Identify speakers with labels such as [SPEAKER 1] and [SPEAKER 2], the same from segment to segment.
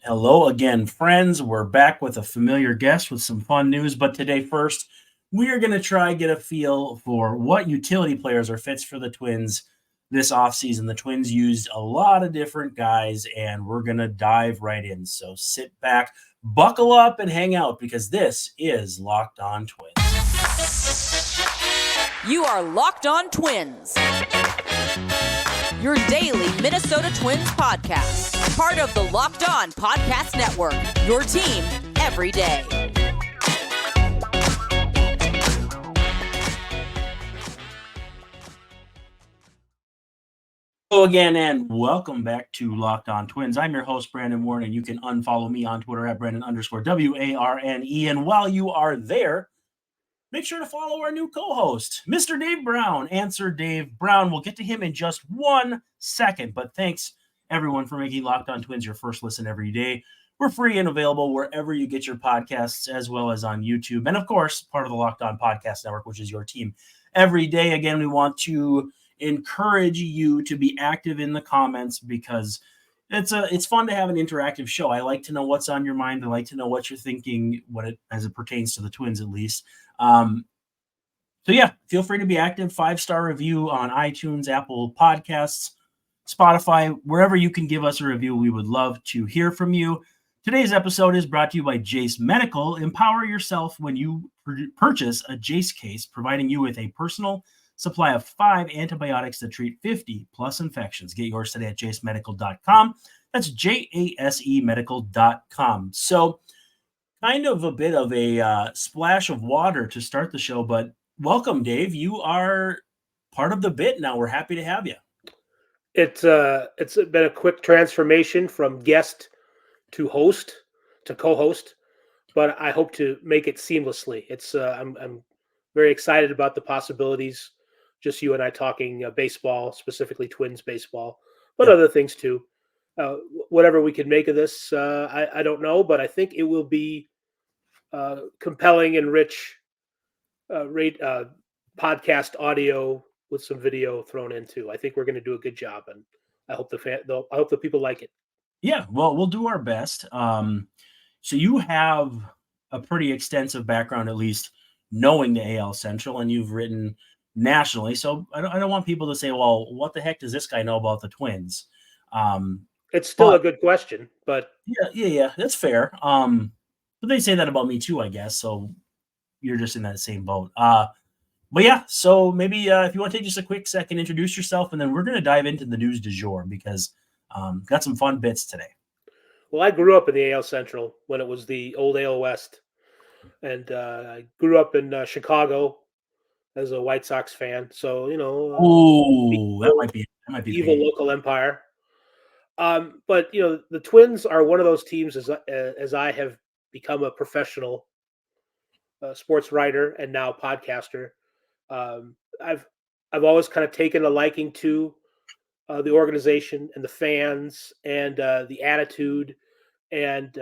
[SPEAKER 1] Hello again, friends. We're back with a familiar guest with some fun news. But today, first, we are going to try get a feel for what utility players are fits for the Twins this offseason. The Twins used a lot of different guys, and we're going to dive right in. So sit back, buckle up, and hang out because this is Locked On Twins.
[SPEAKER 2] You are Locked On Twins, your daily Minnesota Twins podcast. Part of the Locked On Podcast Network, your team every day.
[SPEAKER 1] Hello again, and welcome back to Locked On Twins. I'm your host, Brandon Warren, and you can unfollow me on Twitter at Brandon_WARNE. And while you are there, make sure to follow our new co-host, Mr. Dave Brown. Answer Dave Brown. We'll get to him in just 1 second, but thanks everyone for making Locked On Twins your first listen every day. We're free and available wherever you get your podcasts, as well as on YouTube. And of course, part of the Locked On Podcast Network, which is your team every day. Again, we want to encourage you to be active in the comments because it's fun to have an interactive show. I like to know what's on your mind. I like to know what you're thinking, as it pertains to the Twins, at least. So yeah, feel free to be active. 5-star review on iTunes, Apple Podcasts, Spotify, wherever you can give us a review. We would love to hear from you. Today's episode is brought to you by Jase Medical. Empower yourself when you purchase a Jase case, providing you with a personal supply of 5 antibiotics that treat 50+ infections. Get yours today at jasemedical.com. That's JASE medical.com. So kind of a bit of a splash of water to start the show, but welcome, Dave. You are part of the bit now. We're happy to have you.
[SPEAKER 3] It's been a quick transformation from guest to host to co-host, but I hope to make it seamlessly. I'm very excited about the possibilities. Just you and I talking baseball, specifically Twins baseball, but other things too. Whatever we can make of this, I don't know, but I think it will be compelling and rich podcast audio with some video thrown in too. I think we're going to do a good job, and I hope I hope the people like it.
[SPEAKER 1] Yeah, well, we'll do our best. So you have a pretty extensive background, at least knowing the AL Central, and you've written nationally. So I don't want people to say, well, what the heck does this guy know about the Twins?
[SPEAKER 3] It's still a good question, but
[SPEAKER 1] yeah, that's fair. But they say that about me too, I guess. So you're just in that same boat. But yeah, so maybe if you want to take just a quick second, introduce yourself, and then we're going to dive into the news du jour because got some fun bits today.
[SPEAKER 3] Well, I grew up in the AL Central when it was the old AL West, and I grew up in Chicago as a White Sox fan. So
[SPEAKER 1] that might be
[SPEAKER 3] evil local empire. But the Twins are one of those teams as I have become a professional sports writer and now podcaster. I've always kind of taken a liking to the organization and the fans and the attitude, and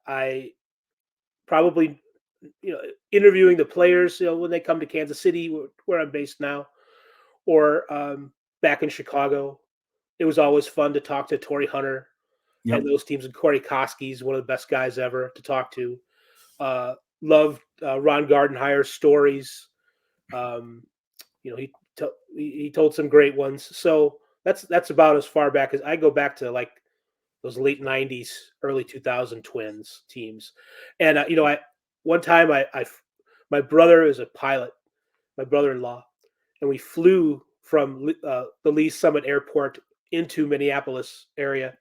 [SPEAKER 3] I probably interviewing the players when they come to Kansas City, where I'm based now, or back in Chicago. It was always fun to talk to Torrey Hunter and those teams, and Corey Koski's one of the best guys ever to talk to. Loved Ron Gardenhire's stories. He told some great ones. So that's about as far back as I go back to, like those late 90s, early 2000 Twins teams. And one time my brother is a pilot, my brother-in-law, and we flew from the Lee Summit Airport into Minneapolis area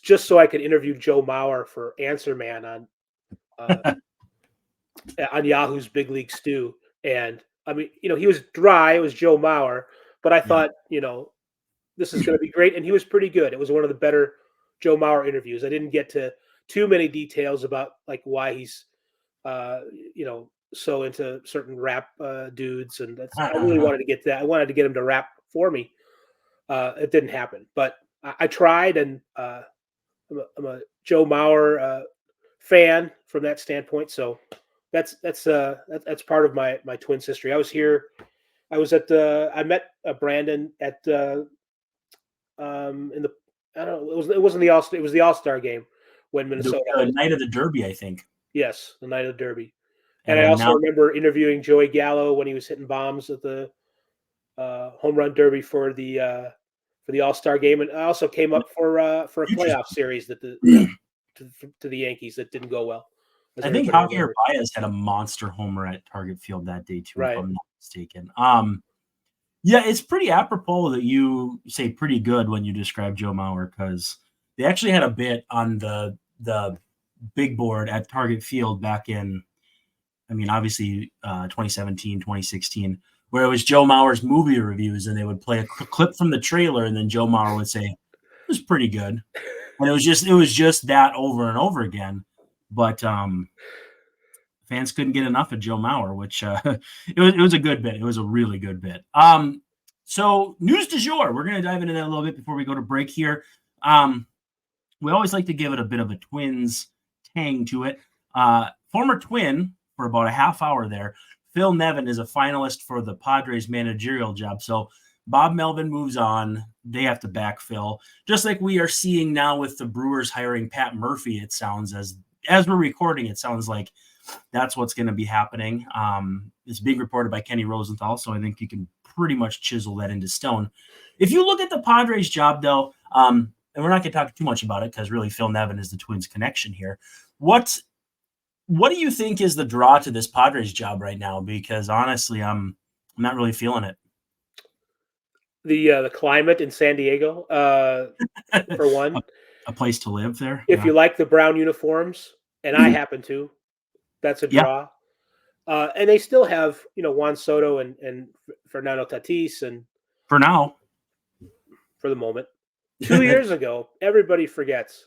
[SPEAKER 3] just so I could interview Joe Mauer for Answer Man on Yahoo's Big League Stew. And I mean, he was dry. It was Joe Mauer, but I thought, this is going to be great. And he was pretty good. It was one of the better Joe Mauer interviews. I didn't get to too many details about like why he's, so into certain rap dudes. And I really wanted to get that. I wanted to get him to rap for me. It didn't happen, but I tried, and I'm a Joe Mauer fan from that standpoint. So that's part of my Twins history. I was here. I met Brandon at in the I don't know. It wasn't the All-Star. It was the All-Star game when Minnesota.
[SPEAKER 1] The night of the Derby, I think.
[SPEAKER 3] Yes, the night of the Derby.
[SPEAKER 1] And
[SPEAKER 3] I
[SPEAKER 1] then
[SPEAKER 3] also
[SPEAKER 1] now,
[SPEAKER 3] remember interviewing Joey Gallo when he was hitting bombs at the home run derby for the All-Star game, and I also came up for a playoff series that to the Yankees that didn't go well.
[SPEAKER 1] I think Javier Baez had a monster homer at Target Field that day too,
[SPEAKER 3] Right.
[SPEAKER 1] if I'm not mistaken. Yeah, it's pretty apropos that you say pretty good when you describe Joe Mauer, because they actually had a bit on the big board at Target Field back in, I mean, obviously 2017, 2016, where it was Joe Mauer's movie reviews, and they would play a clip from the trailer, and then Joe Mauer would say, "It was pretty good," and it was just that over and over again. But fans couldn't get enough of Joe Mauer, which it was a good bit. It was a really good bit. So news du jour. We're going to dive into that a little bit before we go to break here. We always like to give it a bit of a Twins tang to it. Former Twin for about a half hour there, Phil Nevin is a finalist for the Padres managerial job. So Bob Melvin moves on. They have to backfill. Just like we are seeing now with the Brewers hiring Pat Murphy, it sounds as we're recording, it sounds like that's what's going to be happening. It's being reported by Kenny Rosenthal, so I think you can pretty much chisel that into stone. If you look at the Padres job, though, and we're not going to talk too much about it because really Phil Nevin is the Twins' connection here. What do you think is the draw to this Padres job right now? Because honestly, I'm not really feeling it.
[SPEAKER 3] The climate in San Diego, for one,
[SPEAKER 1] a place to live there.
[SPEAKER 3] If you like the brown uniforms, and I happen to, that's a draw. And they still have, Juan Soto and Fernando Tatis, and
[SPEAKER 1] for now,
[SPEAKER 3] for the moment. 2 years ago, everybody forgets.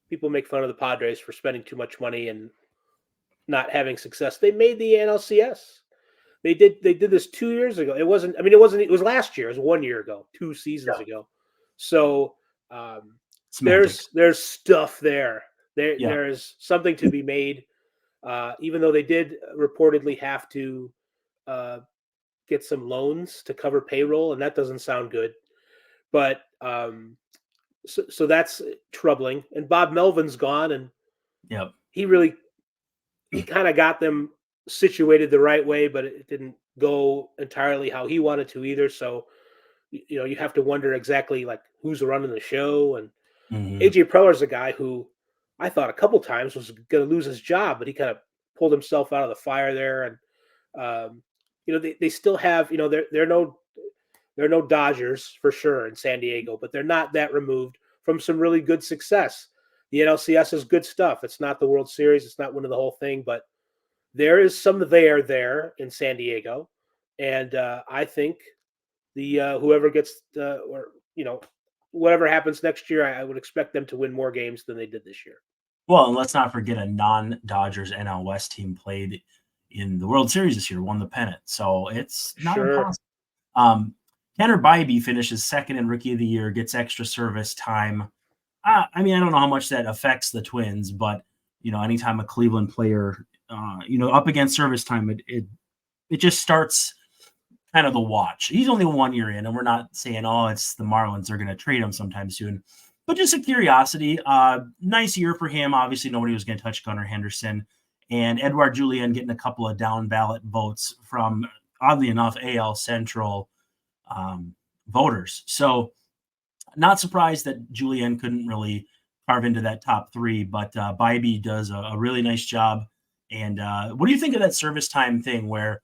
[SPEAKER 3] People make fun of the Padres for spending too much money and not having success. They made the NLCS. They did this 2 years ago. It was last year. It was 1 year ago, 2 seasons ago. So there's stuff there. There's something to be made. Even though they did reportedly have to get some loans to cover payroll, and that doesn't sound good. But so that's troubling. And Bob Melvin's gone, and he kind of got them situated the right way, but it didn't go entirely how he wanted to either. So, you have to wonder exactly like who's running the show. And AJ Preller's a guy who I thought a couple times was going to lose his job, but he kind of pulled himself out of the fire there. And, they still have, they're no Dodgers for sure in San Diego, but they're not that removed from some really good success. The NLCS is good stuff. It's not the World Series. It's not winning the whole thing, but there is some there in San Diego. And I think whoever gets whatever happens next year, I would expect them to win more games than they did this year.
[SPEAKER 1] Well, and let's not forget a non-Dodgers NL West team played in the World Series this year, won the pennant. So it's not impossible. Tanner Bybee finishes second in Rookie of the Year, gets extra service time. I mean, I don't know how much that affects the Twins, but, anytime a Cleveland player, up against service time, it just starts kind of the watch. He's only 1 year in, and we're not saying, it's the Marlins, they're going to trade him sometime soon. But just a curiosity. Nice year for him. Obviously, nobody was going to touch Gunnar Henderson. And Edouard Julien getting a couple of down ballot votes from, oddly enough, AL Central voters. So not surprised that Julien couldn't really carve into that top three, but Bybee does a really nice job. And what do you think of that service time thing where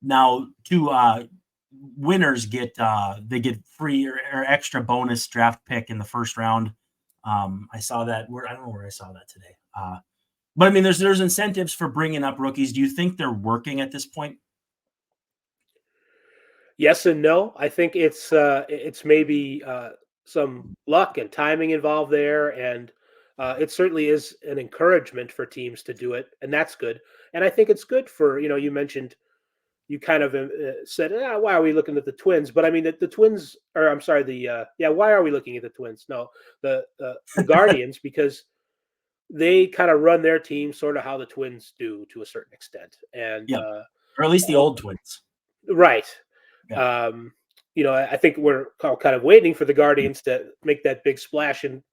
[SPEAKER 1] now two winners get free or extra bonus draft pick in the first round? I saw that I don't know where I saw that today. But I mean, there's incentives for bringing up rookies. Do you think they're working at this point?
[SPEAKER 3] Yes and no. I think it's maybe some luck and timing involved there, and it certainly is an encouragement for teams to do it, and that's good. And I think it's good for you mentioned. You kind of said, why are we looking at the Twins? But I mean, the Twins, or I'm sorry, why are we looking at the Twins? No, the Guardians, because they kind of run their team sort of how the Twins do to a certain extent. And
[SPEAKER 1] or at least the old Twins.
[SPEAKER 3] Right.
[SPEAKER 1] Yeah.
[SPEAKER 3] I think we're kind of waiting for the Guardians to make that big splash in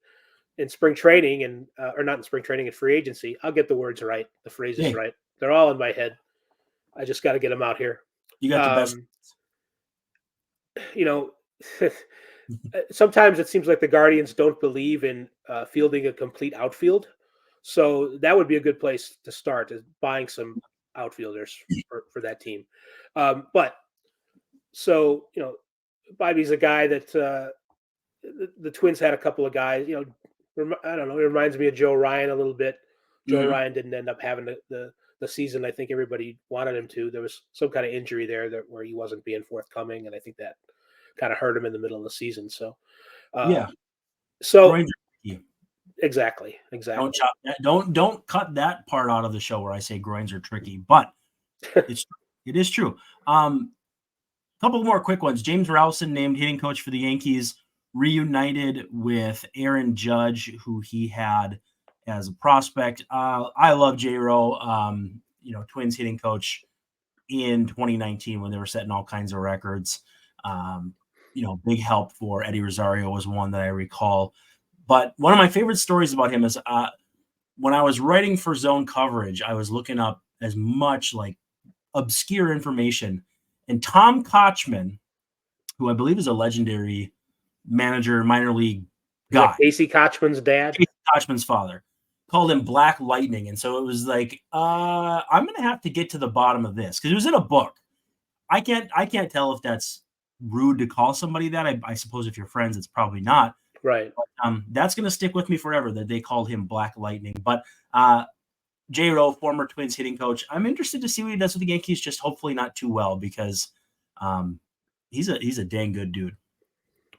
[SPEAKER 3] spring training and or not in spring training, in free agency. I'll get the words right, the phrases
[SPEAKER 1] Hey,
[SPEAKER 3] right. They're all in my head. I just got to get them out here.
[SPEAKER 1] you got the best.
[SPEAKER 3] You know, sometimes it seems like the Guardians don't believe in fielding a complete outfield. So that would be a good place to start, is buying some outfielders for that team. But so, Bobby's a guy that the Twins had a couple of guys, I don't know, it reminds me of Joe Ryan a little bit. Joe
[SPEAKER 1] Mhm.
[SPEAKER 3] Ryan didn't end up having the season I think everybody wanted him to. There was some kind of injury there where he wasn't being forthcoming, and I think that kind of hurt him in the middle of the season. So,
[SPEAKER 1] Yeah,
[SPEAKER 3] so
[SPEAKER 1] groins are tricky.
[SPEAKER 3] exactly.
[SPEAKER 1] Don't chop that. Don't cut that part out of the show where I say groins are tricky, but it is true. Couple more quick ones. James Rowson named hitting coach for the Yankees, reunited with Aaron Judge, who he had as a prospect. I love J-Row, Twins hitting coach in 2019 when they were setting all kinds of records. Big help for Eddie Rosario was one that I recall. But one of my favorite stories about him is when I was writing for zone coverage, I was looking up as much like obscure information. And Tom Kochman, who I believe is a legendary manager, minor league guy.
[SPEAKER 3] Like Casey Kochman's dad?
[SPEAKER 1] Casey Kochman's father. Called him Black Lightning. And so it was like, I'm going to have to get to the bottom of this because it was in a book. I can't tell if that's rude to call somebody that. I suppose if you're friends, it's probably not.
[SPEAKER 3] Right.
[SPEAKER 1] But, that's going to stick with me forever that they called him Black Lightning. But J-Row, former Twins hitting coach, I'm interested to see what he does with the Yankees, just hopefully not too well because he's a dang good dude.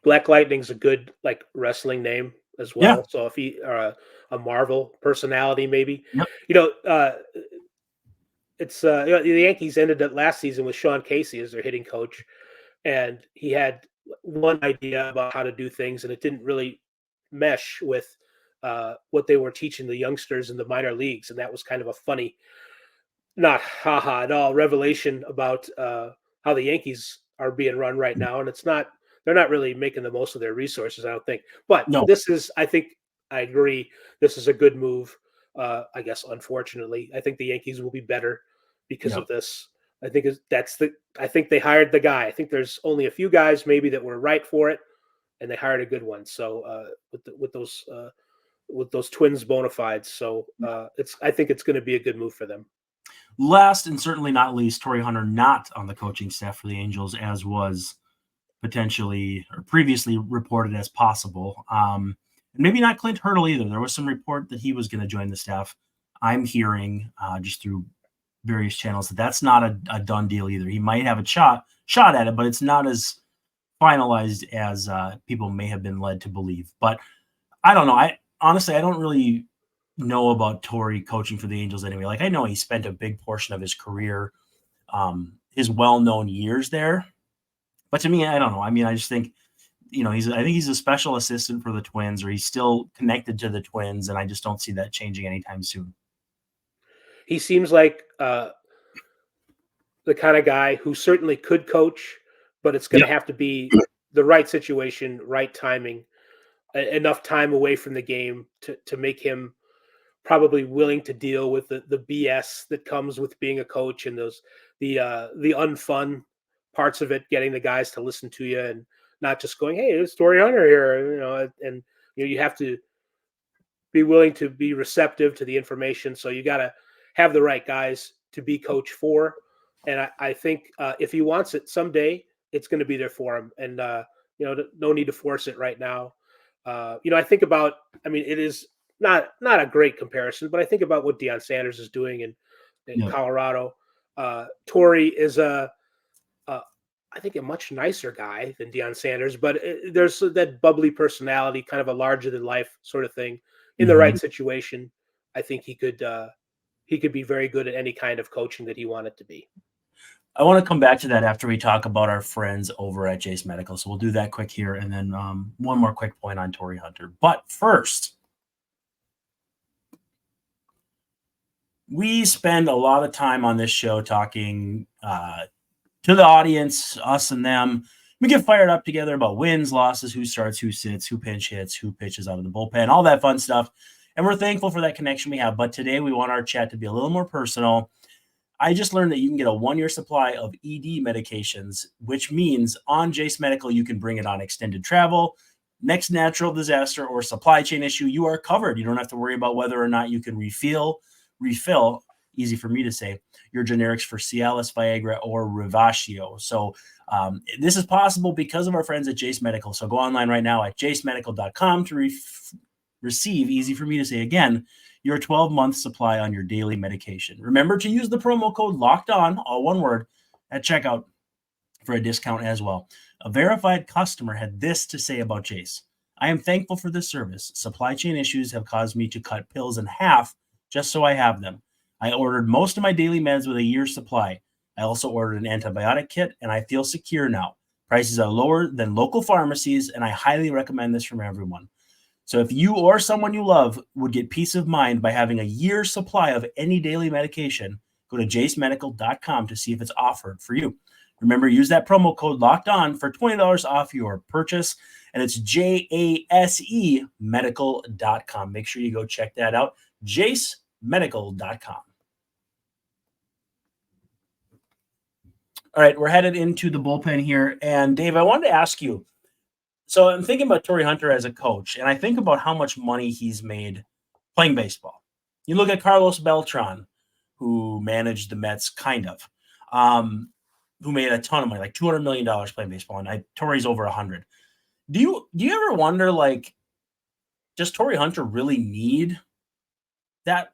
[SPEAKER 1] Black
[SPEAKER 3] Lightning's a good wrestling name as well. Yeah. So if he a Marvel personality, maybe. Yep. It's the Yankees ended up last season with Sean Casey as their hitting coach, and he had one idea about how to do things, and it didn't really mesh with what they were teaching the youngsters in the minor leagues, and that was kind of a funny, not haha at all, revelation about how the Yankees are being run right now, and they're not really making the most of their resources, I don't think. But no. I agree, this is a good move. I guess unfortunately, I think the Yankees will be better because of this. I think they hired the guy. I think there's only a few guys maybe that were right for it, and they hired a good one. So with those Twins bona fides, so I think it's going to be a good move for them.
[SPEAKER 1] Last and certainly not least, Torrey Hunter not on the coaching staff for the Angels, as was potentially or previously reported as possible. Maybe not Clint Hurdle either. There was some report that he was going to join the staff. I'm hearing just through various channels that's not a done deal either. He might have a shot at it, but it's not as finalized as people may have been led to believe. But I don't know. I don't really know about Torrey coaching for the Angels anyway. Like I know he spent a big portion of his career, his well-known years there. But to me, I don't know. I mean, I just think, I think he's a special assistant for the Twins, or he's still connected to the Twins, and I just don't see that changing anytime soon.
[SPEAKER 3] He seems like the kind of guy who certainly could coach, but it's going to have to be the right situation, right timing, enough time away from the game to make him probably willing to deal with the BS that comes with being a coach and the unfun parts of it, getting the guys to listen to you and not just going, hey, it's Torrey Hunter here, and you have to be willing to be receptive to the information. So you got to have the right guys to be coach for. And I think if he wants it someday, it's going to be there for him. And, no need to force it right now. I think about, it is not a great comparison, but I think about what Deion Sanders is doing in Colorado. Torrey is I think a much nicer guy than Deion Sanders, but there's that bubbly personality, kind of a larger than life sort of thing. In the right situation, I think he could be very good at any kind of coaching that he wanted to be.
[SPEAKER 1] I want to come back to that after we talk about our friends over at Jase Medical. So we'll do that quick here, and then one more quick point on Torrey Hunter. But first, we spend a lot of time on this show talking to the audience, us and them, We get fired up together about wins, losses, who starts, who sits, who pinch hits, who pitches out of the bullpen, all that fun stuff. And we're thankful for that connection we have. But today we want our chat to be a little more personal. I just learned that you can get a 1-year supply of ED medications, which means on Jase Medical, you can bring it on extended travel, next natural disaster, or supply chain issue. You are covered. You don't have to worry about whether or not you can refill, easy for me to say, your generics for Cialis, Viagra, or Revasio. So this is possible because of our friends at Jase Medical. So go online right now at jasemedical.com to receive, easy for me to say again, your 12-month supply on your daily medication. Remember to use the promo code LOCKEDON, all one word, at checkout for a discount as well. A verified customer had this to say about Jase. I am thankful for this service. Supply chain issues have caused me to cut pills in half just so I have them. I ordered most of my daily meds with a year's supply. I also ordered an antibiotic kit, and I feel secure now. Prices are lower than local pharmacies, and I highly recommend this from everyone. So if you or someone you love would get peace of mind by having a year's supply of any daily medication, go to jasemedical.com to see if it's offered for you. Remember, use that promo code LOCKEDON for $20 off your purchase, and it's JASE medical.com. Make sure you go check that out, jasemedical.com. All right, we're headed into the bullpen here, and Dave, I wanted to ask you, so I'm thinking about Torrey Hunter as a coach, and I think about how much money he's made playing baseball. You look at Carlos Beltran, who managed the Mets, kind of, who made a ton of money, like $200 million playing baseball, and Torrey's over 100. Do you ever wonder, like, does Torrey Hunter really need that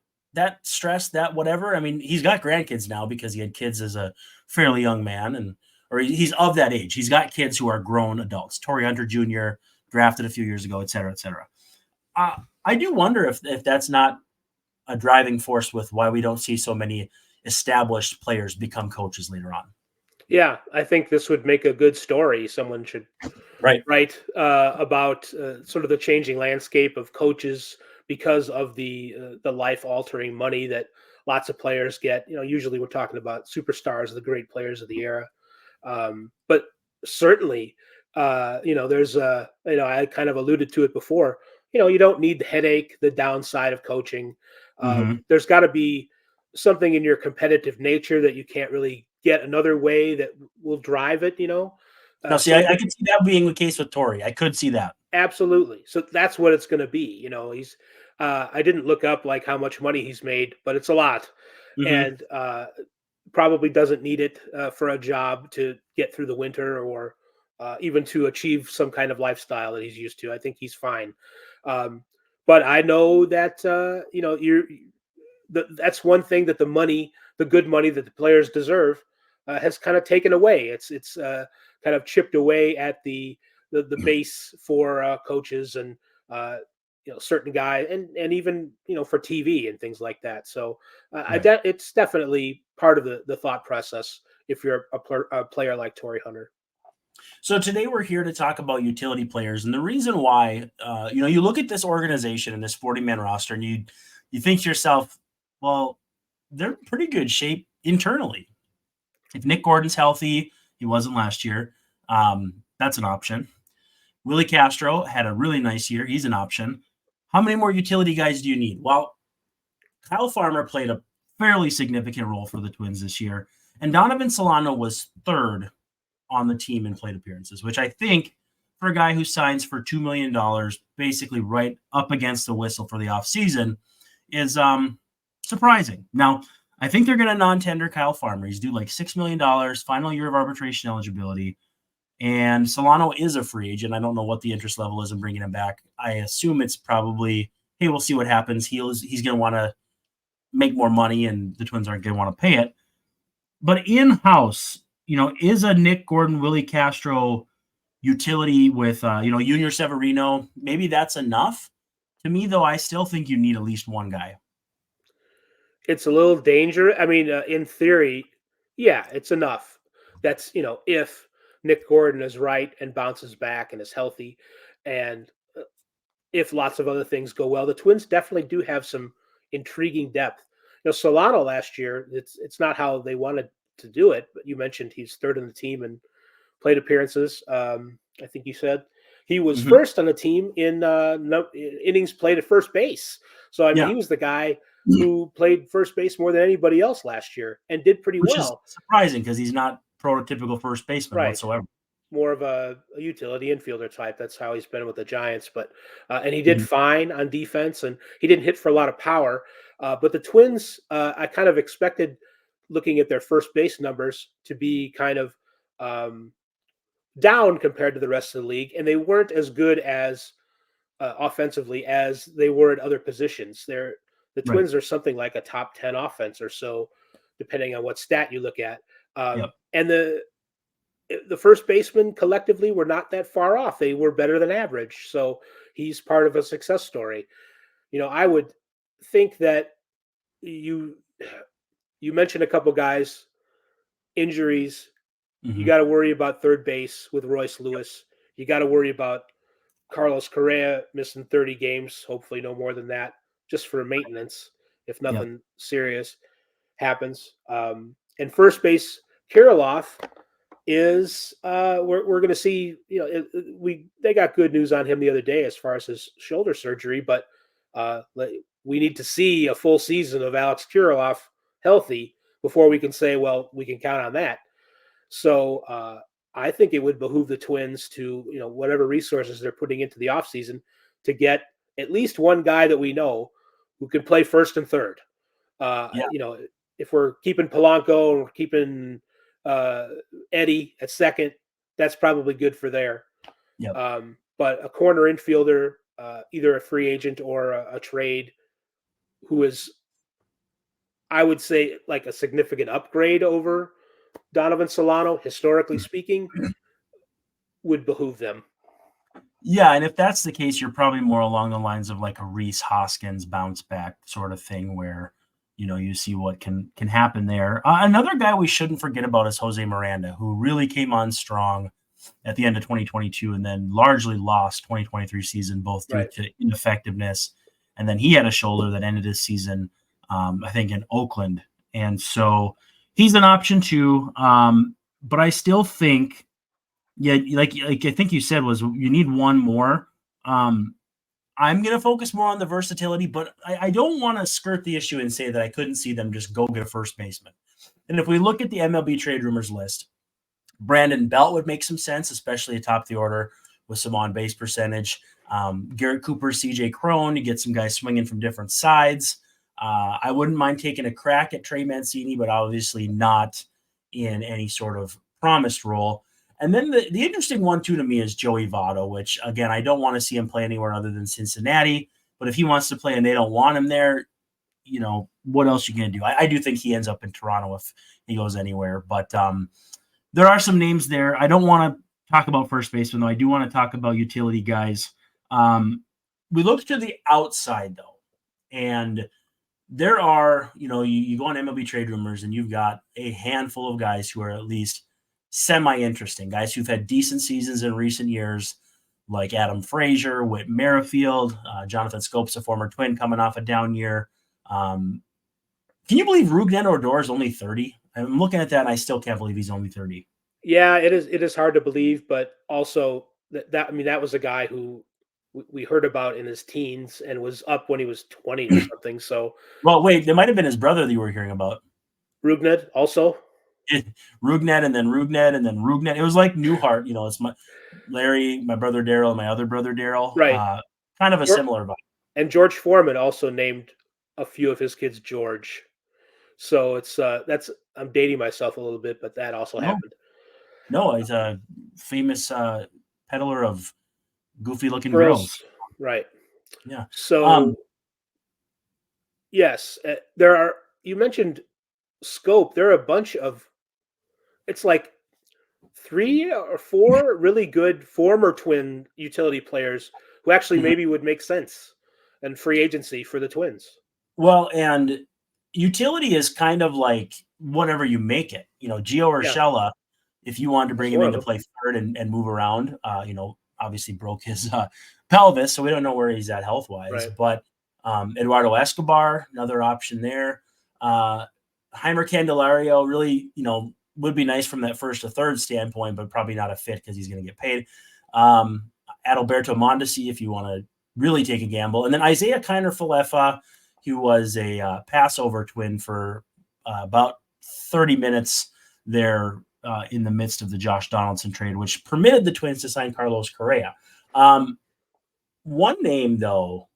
[SPEAKER 1] stress, that whatever? I mean, he's got grandkids now because he had kids as a fairly young man, or he's of that age. He's got kids who are grown adults. Torrey Hunter Jr. drafted a few years ago, et cetera, et cetera. I do wonder if that's not a driving force with why we don't see so many established players become coaches later on.
[SPEAKER 3] Yeah, I think this would make a good story. Someone should write about sort of the changing landscape of coaches because of the life-altering money that lots of players get. You know, usually we're talking about superstars, the great players of the era. But certainly, there's I kind of alluded to it before. You don't need the headache, the downside of coaching. There's got to be something in your competitive nature that you can't really get another way that will drive it.
[SPEAKER 1] I could see that being the case with Torrey. I could see that.
[SPEAKER 3] Absolutely. So that's what it's going to be. He's. I didn't look up like how much money he's made, but it's a lot, and probably doesn't need it for a job to get through the winter or even to achieve some kind of lifestyle that he's used to. I think he's fine. But I know that, that's one thing that the good money that the players deserve has kind of taken away. It's kind of chipped away at the base for coaches and, certain guys and even, for TV and things like that. So it's definitely part of the thought process if you're a player like Torrey Hunter.
[SPEAKER 1] So today we're here to talk about utility players. And the reason why, you look at this organization and this 40-man roster and you think to yourself, well, they're in pretty good shape internally. If Nick Gordon's healthy, he wasn't last year, that's an option. Willie Castro had a really nice year. He's an option. How many more utility guys do you need? Well, Kyle Farmer played a fairly significant role for the Twins this year, and Donovan Solano was third on the team in plate appearances, which I think for a guy who signs for $2 million, basically right up against the whistle for the offseason, is surprising. Now, I think they're going to non-tender Kyle Farmer. He's due like $6 million, final year of arbitration eligibility. And Solano is a free agent. I don't know what the interest level is in bringing him back. I assume it's probably, hey, we'll see what happens. He's going to want to make more money, and the Twins aren't going to want to pay it. But in-house, is a Nick Gordon, Willie Castro utility with, Junior Severino, maybe that's enough? To me, though, I still think you need at least one guy.
[SPEAKER 3] It's a little dangerous. I mean, in theory, yeah, it's enough. That's, if Nick Gordon is right and bounces back and is healthy, and if lots of other things go well, the Twins definitely do have some intriguing depth. Solano last year, it's not how they wanted to do it, but you mentioned he's third in the team in plate appearances. I think you said he was
[SPEAKER 1] Mhm.
[SPEAKER 3] first on the team in innings played at first base. So I mean,
[SPEAKER 1] Yeah.
[SPEAKER 3] he was the guy who played first base more than anybody else last year and did pretty
[SPEAKER 1] Which is
[SPEAKER 3] well.
[SPEAKER 1] surprising because he's not prototypical first baseman
[SPEAKER 3] Right.
[SPEAKER 1] whatsoever.
[SPEAKER 3] More of a utility infielder type. That's how he's been with the Giants. But and he did
[SPEAKER 1] Mhm.
[SPEAKER 3] fine on defense, and he didn't hit for a lot of power. But the Twins, I kind of expected, looking at their first base numbers, to be kind of down compared to the rest of the league, and they weren't as good as offensively as they were at other positions. The
[SPEAKER 1] Right.
[SPEAKER 3] Twins are something like a top 10 offense or so, depending on what stat you look at.
[SPEAKER 1] Yep.
[SPEAKER 3] And the first basemen collectively were not that far off. They were better than average. So he's part of a success story. I would think that you you mentioned a couple guys, injuries. You
[SPEAKER 1] Mhm.
[SPEAKER 3] got to worry about third base with Royce Lewis. You got to worry about Carlos Correa missing 30 games, hopefully no more than that, just for maintenance if
[SPEAKER 1] Yep.
[SPEAKER 3] nothing serious happens. And first base, Kirilloff is we're going to see. They got good news on him the other day as far as his shoulder surgery, but we need to see a full season of Alex Kirilloff healthy before we can say, well, we can count on that. So I think it would behoove the Twins to, whatever resources they're putting into the offseason, to get at least one guy that we know who can play first and third.
[SPEAKER 1] Yeah.
[SPEAKER 3] If we're keeping Polanco and we're keeping Eddie at second, that's probably good for there.
[SPEAKER 1] Yep.
[SPEAKER 3] But a corner infielder, either a free agent or a trade, who is, I would say, like a significant upgrade over Donovan Solano, historically speaking, would behoove them.
[SPEAKER 1] Yeah, and if that's the case, you're probably more along the lines of like a Reese Hoskins bounce back sort of thing where, you see what can happen there. Another guy we shouldn't forget about is Jose Miranda, who really came on strong at the end of 2022 and then largely lost 2023 season, both due
[SPEAKER 3] Right.
[SPEAKER 1] to ineffectiveness. And then he had a shoulder that ended his season, I think, in Oakland. And so he's an option too. But I still think, yeah, like I think you said, was you need one more. I'm going to focus more on the versatility, but I don't want to skirt the issue and say that I couldn't see them just go get a first baseman. And if we look at the MLB trade rumors list, Brandon Belt would make some sense, especially atop the order with some on base percentage. Garrett Cooper, CJ Crone, you get some guys swinging from different sides. I wouldn't mind taking a crack at Trey Mancini, but obviously not in any sort of promised role. And then the interesting one, too, to me is Joey Votto, which, again, I don't want to see him play anywhere other than Cincinnati. But if he wants to play and they don't want him there, what else are you going to do? I do think he ends up in Toronto if he goes anywhere. But there are some names there. I don't want to talk about first baseman, though. I do want to talk about utility guys. We look to the outside, though, and there are, you go on MLB trade rumors and you've got a handful of guys who are at least semi-interesting, guys who've had decent seasons in recent years, like Adam Frazier, Whit Merrifield, Jonathan Scopes, a former Twin coming off a down year. Can you believe Rougned Odor is only 30? I'm looking at that and I still can't believe he's only 30.
[SPEAKER 3] Yeah, it is hard to believe, but also that was a guy who we heard about in his teens and was up when he was 20 or something. So
[SPEAKER 1] Well, wait, there might have been his brother that you were hearing about.
[SPEAKER 3] Rougned also.
[SPEAKER 1] Rougned and then Rougned and then Rougned. It was like Newhart, it's my Larry, my brother Daryl, and my other brother Daryl.
[SPEAKER 3] Right.
[SPEAKER 1] Kind of a similar vibe.
[SPEAKER 3] And George Foreman also named a few of his kids George. So it's I'm dating myself a little bit, but that also happened.
[SPEAKER 1] No, he's a famous peddler of goofy looking
[SPEAKER 3] Girls.
[SPEAKER 1] grills.
[SPEAKER 3] Right.
[SPEAKER 1] Yeah.
[SPEAKER 3] So yes, you mentioned Scope. There are a bunch of, it's like 3 or 4 really good former Twin utility players who actually maybe would make sense and free agency for the Twins.
[SPEAKER 1] Well, and utility is kind of like whatever you make it. Gio Urshela, if you wanted to bring him in to play third and move around, obviously broke his pelvis, so we don't know where he's at health-wise.
[SPEAKER 3] Right.
[SPEAKER 1] But Eduardo Escobar, another option there. Heimer Candelario, really, would be nice from that first to third standpoint, but probably not a fit because he's going to get paid. Adalberto Mondesi, if you want to really take a gamble. And then Isaiah Kiner-Falefa, who was a Passover twin for about 30 minutes there in the midst of the Josh Donaldson trade, which permitted the Twins to sign Carlos Correa. One name, though,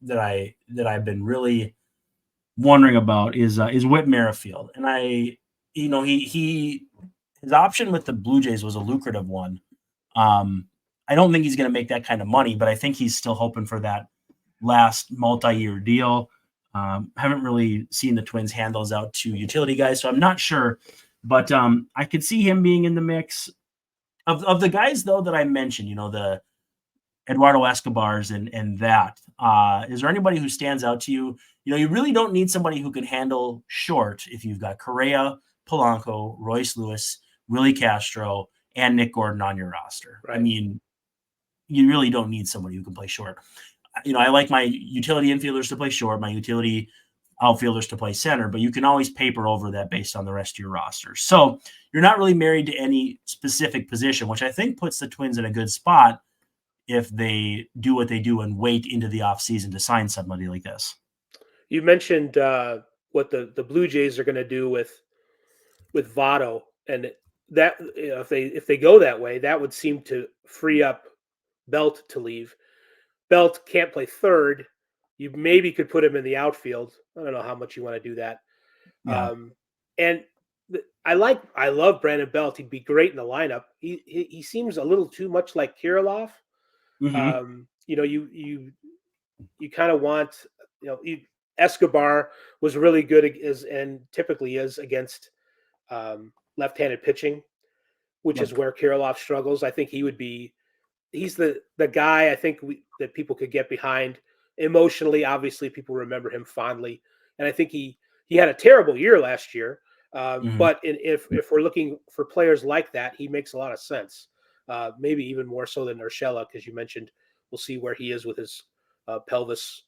[SPEAKER 1] that I've been really wondering about is Whit Merrifield. And his option with the Blue Jays was a lucrative one. I don't think he's going to make that kind of money, but I think he's still hoping for that last multi-year deal. Haven't really seen the Twins hand those out to utility guys, so I'm not sure. But I could see him being in the mix. Of the guys, though, that I mentioned, the Eduardo Escobars and that, is there anybody who stands out to you? You really don't need somebody who can handle short if you've got Correa, Polanco, Royce Lewis, Willie Castro, and Nick Gordon on your roster. Right. I mean, you really don't need somebody who can play short. I like my utility infielders to play short, my utility outfielders to play center, but you can always paper over that based on the rest of your roster. So you're not really married to any specific position, which I think puts the Twins in a good spot if they do what they do and wait into the offseason to sign somebody like this.
[SPEAKER 3] You mentioned what the Blue Jays are going to do with Votto, and that if they go that way, that would seem to free up Belt to leave. Belt can't play third. You maybe could put him in the outfield. I don't know how much you want to do that. Yeah. And I love Brandon Belt. He'd be great in the lineup. He seems a little too much like Kirilloff. Mm-hmm. You kind of want, Escobar was really good and typically is against left-handed pitching, which is where Kirilloff struggles. I think he's the guy I think that people could get behind emotionally. Obviously, people remember him fondly, and I think he had a terrible year last year. But if we're looking for players like that, he makes a lot of sense. Maybe even more so than Urshela, because you mentioned we'll see where he is with his pelvis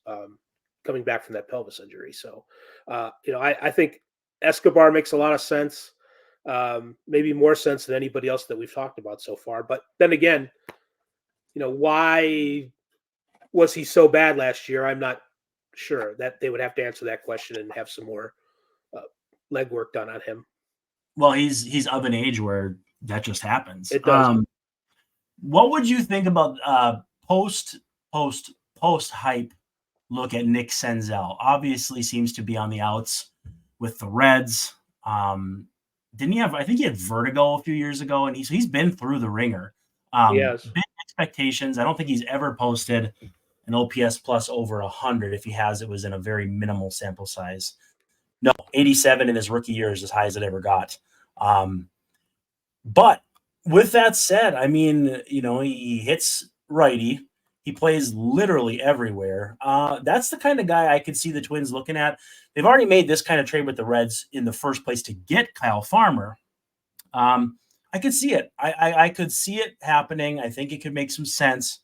[SPEAKER 3] coming back from that pelvis injury. So, I think Escobar makes a lot of sense, maybe more sense than anybody else that we've talked about so far. But then again, why was he so bad last year? I'm not sure. That they would have to answer that question and have some more legwork done on him.
[SPEAKER 1] Well, he's of an age where that just happens.
[SPEAKER 3] It does.
[SPEAKER 1] What would you think about post hype look at Nick Senzel? Obviously seems to be on the outs with the Reds. Didn't he have? I think he had vertigo a few years ago, and he's been through the ringer.
[SPEAKER 3] Yes.
[SPEAKER 1] Big expectations. I don't think he's ever posted an OPS plus over 100. If he has, it was in a very minimal sample size. No, 87 in his rookie year is as high as it ever got. But with that said, I mean, he hits righty. He plays literally everywhere. That's the kind of guy I could see the Twins looking at. They've already made this kind of trade with the Reds in the first place to get Kyle Farmer. I could see it. I could see it happening. I think it could make some sense.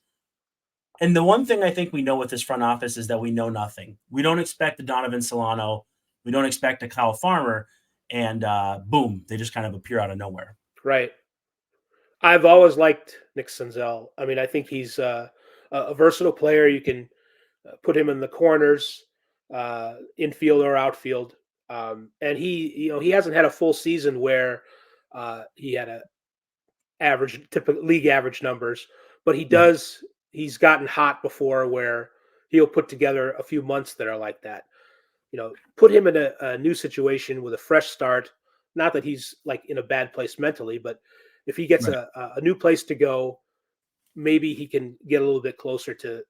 [SPEAKER 1] And the one thing I think we know with this front office is that we know nothing. We don't expect a Donovan Solano. We don't expect a Kyle Farmer. And boom, they just kind of appear out of nowhere.
[SPEAKER 3] Right. I've always liked Nick Senzel. I mean, I think he's a versatile player. You can put him in the corners, infield or outfield. And he hasn't had a full season where he had typical league average numbers, but he's gotten hot before where he'll put together a few months that are like that. Put him in a new situation with a fresh start. Not that he's like in a bad place mentally, but if he gets a new place to go, maybe he can get a little bit closer to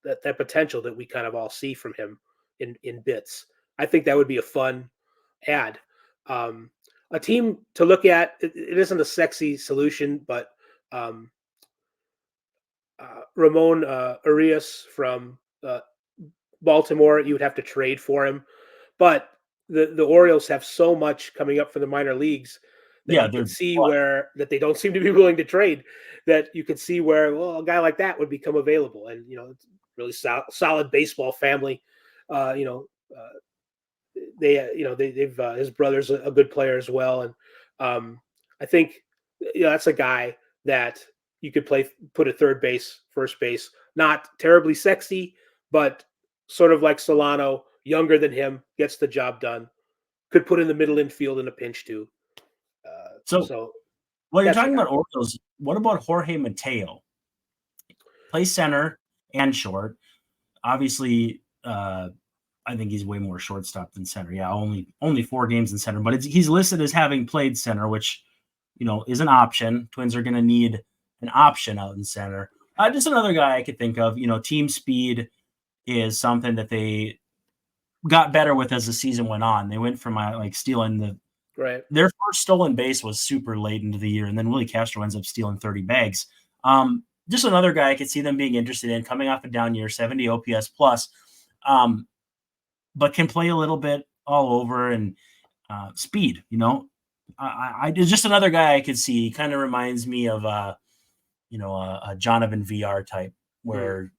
[SPEAKER 3] that potential that we kind of all see from him in bits. I think that would be a fun ad. A team to look at. It isn't a sexy solution, but Ramon Urias from Baltimore, you would have to trade for him. But the Orioles have so much coming up for the minor leagues that you can see where that they don't seem to be willing to trade, that you could see where, a guy like that would become available. And, it's really solid baseball family. they've his brother's a good player as well, and I think that's a guy that you could put at third base, first base, not terribly sexy, but sort of like Solano, younger than him, gets the job done. Could put in the middle infield in a pinch too.
[SPEAKER 1] So while you're
[SPEAKER 3] that's
[SPEAKER 1] talking about Orioles, what about Jorge Mateo? Plays center and short. Obviously, I think he's way more shortstop than center. Yeah, only 4 games in center, but he's listed as having played center, which is an option. Twins are going to need an option out in center. Just another guy I could think of. Team speed is something that they got better with as the season went on. They went from stealing their first stolen base was super late into the year, and then Willie Castro ends up stealing 30 bags. Just another guy I could see them being interested in, coming off a down year, 70 OPS plus, but can play a little bit all over and speed. I just another guy I could see. He kind of reminds me of a Jonathan VR type, where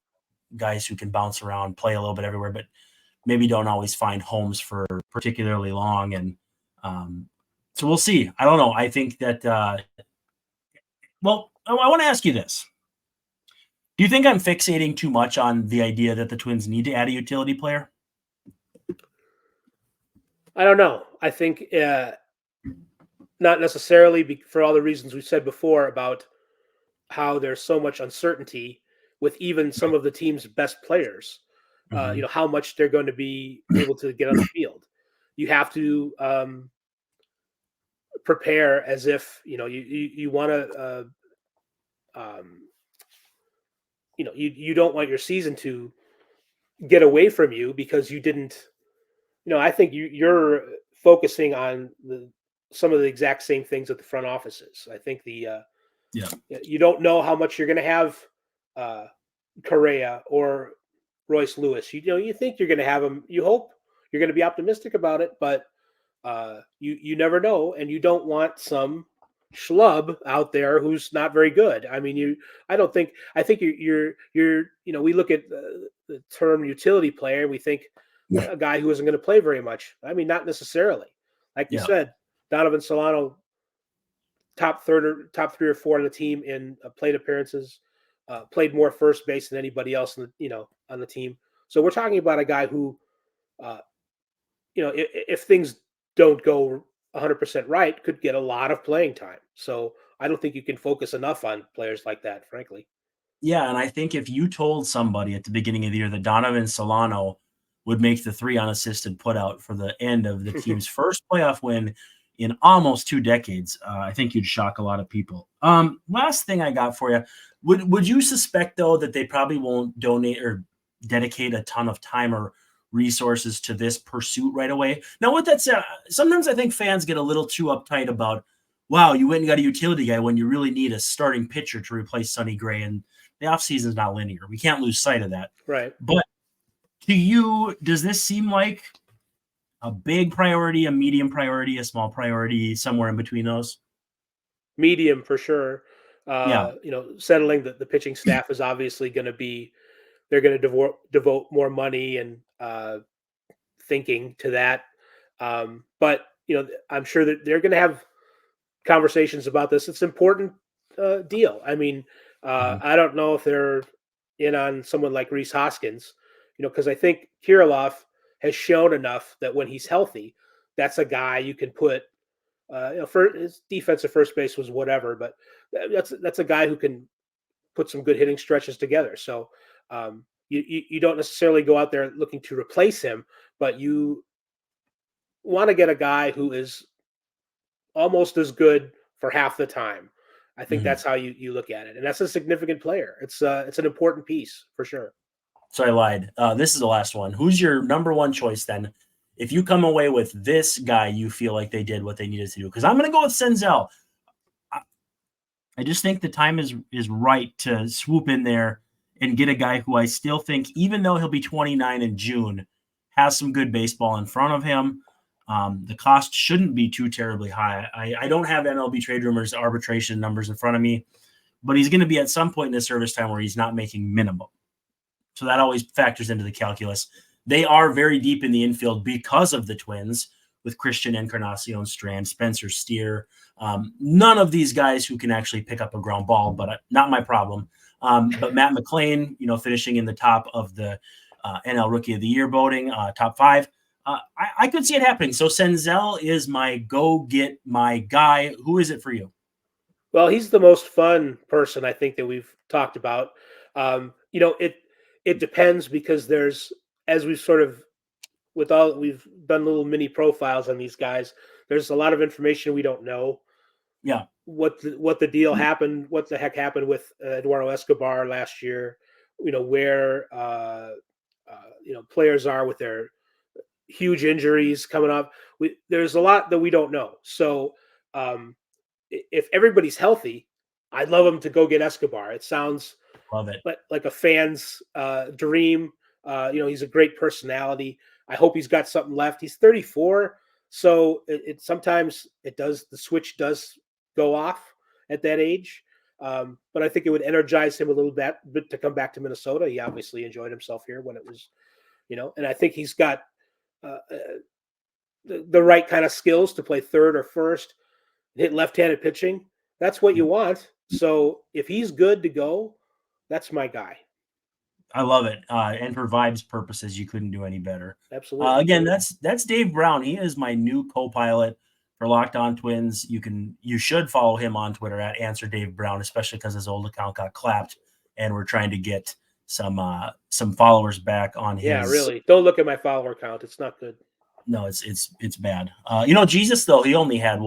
[SPEAKER 1] guys who can bounce around, play a little bit everywhere, but maybe don't always find homes for particularly long. And so we'll see. I don't know. I think that, I want to ask you this. Do you think I'm fixating too much on the idea that the Twins need to add a utility player?
[SPEAKER 3] I don't know. I think not necessarily, for all the reasons we said before about how there's so much uncertainty with even some of the team's best players. How much they're going to be able to get on the field. You have to prepare as if you want to. You don't want your season to get away from you because you didn't. I think you're focusing on some of the exact same things that the front office is. I think you don't know how much you're going to have Correa or Royce Lewis. You think you're going to have them. You hope you're going to be optimistic about it, but you never know, and you don't want some schlub out there who's not very good. I mean, I think you're we look at the term utility player, we think a guy who isn't going to play very much. I mean, not necessarily. Like you said, Donovan Solano, top 3 or 4 on the team in plate appearances, played more first base than anybody else on the team. So we're talking about a guy who, if things don't go 100% right, could get a lot of playing time. So I don't think you can focus enough on players like that, frankly.
[SPEAKER 1] Yeah, and I think if you told somebody at the beginning of the year that Donovan Solano would make the 3 unassisted putout for the end of the team's first playoff win in almost 2 decades, I think you'd shock a lot of people. Last thing I got for you, would you suspect, though, that they probably won't donate or dedicate a ton of time or resources to this pursuit right away? Now, with that said, sometimes I think fans get a little too uptight about, wow, you went and got a utility guy when you really need a starting pitcher to replace Sonny Gray, and the offseason is not linear. We can't lose sight of that.
[SPEAKER 3] Right.
[SPEAKER 1] But to you, does this seem like a big priority, a medium priority, a small priority, somewhere in between those?
[SPEAKER 3] Medium for sure. Settling the pitching staff is obviously going to be, they're going to devote more money and thinking to that. But I'm sure that they're going to have conversations about this. It's an important deal. I mean, I don't know if they're in on someone like Rhys Hoskins, because I think Kirilloff has shown enough that when he's healthy, that's a guy you can put. For his defensive first base was whatever, but that's a guy who can put some good hitting stretches together. So you don't necessarily go out there looking to replace him, but you want to get a guy who is almost as good for half the time. I think that's how you look at it, and that's a significant player. It's an important piece for sure.
[SPEAKER 1] So I lied. This is the last one. Who's your number one choice then? If you come away with this guy, you feel like they did what they needed to do. Because I'm going to go with Senzel. I just think the time is right to swoop in there and get a guy who I still think, even though he'll be 29 in June, has some good baseball in front of him. The cost shouldn't be too terribly high. I don't have MLB trade rumors arbitration numbers in front of me, but he's going to be at some point in his service time where he's not making minimum. So that always factors into the calculus. they are very deep in the infield because of the Twins with Christian Encarnacion Strand, Spencer Steer. None of these guys who can actually pick up a ground ball, but not my problem. But Matt McLean, finishing in the top of the NL Rookie of the Year voting, top 5. I could see it happening. So Senzel is my go get my guy. Who is it for you?
[SPEAKER 3] Well, he's the most fun person I think that we've talked about. It depends because there's, as we've sort of we've done little mini profiles on these guys. There's a lot of information we don't know.
[SPEAKER 1] Yeah.
[SPEAKER 3] What the deal happened, what the heck happened with Eduardo Escobar last year, where players are with their huge injuries coming up. There's a lot that we don't know. So if everybody's healthy, I'd love them to go get Escobar. It sounds
[SPEAKER 1] love it
[SPEAKER 3] like a fan's dream. He's a great personality. I hope he's got something left. He's 34, so it sometimes the switch does go off at that age. But I think it would energize him a little bit to come back to Minnesota. He obviously enjoyed himself here when it was, and I think he's got the right kind of skills to play third or first, hit left-handed pitching. That's what you want. So if he's good to go, that's my guy.
[SPEAKER 1] I love it. And for vibes purposes, you couldn't do any better.
[SPEAKER 3] Absolutely.
[SPEAKER 1] Again, that's Dave Brown. He is my new co-pilot for Locked On Twins. You should follow him on Twitter at Answer Dave Brown, especially because his old account got clapped, and we're trying to get some followers back on his.
[SPEAKER 3] Yeah, really. Don't look at my follower count. It's not good.
[SPEAKER 1] No, it's bad. Jesus though, he only had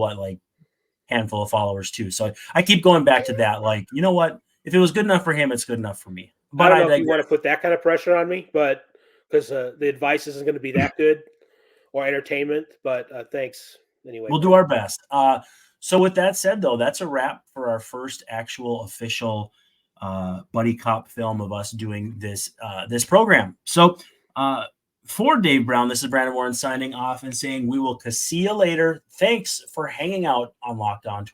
[SPEAKER 1] handful of followers too. So I keep going back to that. You know what? If it was good enough for him, it's good enough for me. But
[SPEAKER 3] I don't know if you want to put that kind of pressure on me, but because the advice isn't going to be that good or entertainment. But thanks anyway.
[SPEAKER 1] We'll do our best. So with that said, though, that's a wrap for our first actual official buddy cop film of us doing this program. So for Dave Brown, this is Brandon Warren signing off and saying we will see you later. Thanks for hanging out on Locked On Twins.